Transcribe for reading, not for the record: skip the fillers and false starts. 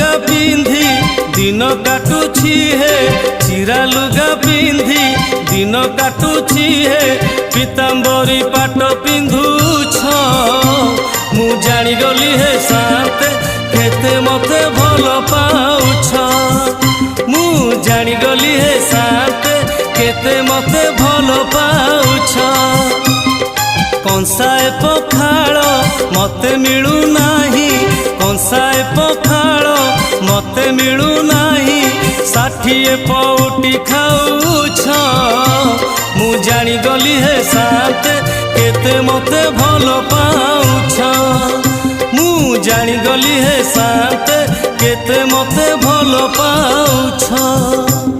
लुगा पिंधि दिन काटुछि हे चिरा लुगा पिंधि दिन काटुछि हे पीतांबरी पाट पिंधुछ मु जानी गली हे साथ केते मते भल पाउछ मु जानी गली हे साथ केते मते भल पाउछ कंसाए पखाल मते मिलू नाही कंसाए पखाल मते मिलू नाही 60 पौटी खाऊछ मु जानी गली हे साथ केते मते भल पाउछ मु जानी गली हे साथ केते मते भल पाउछ।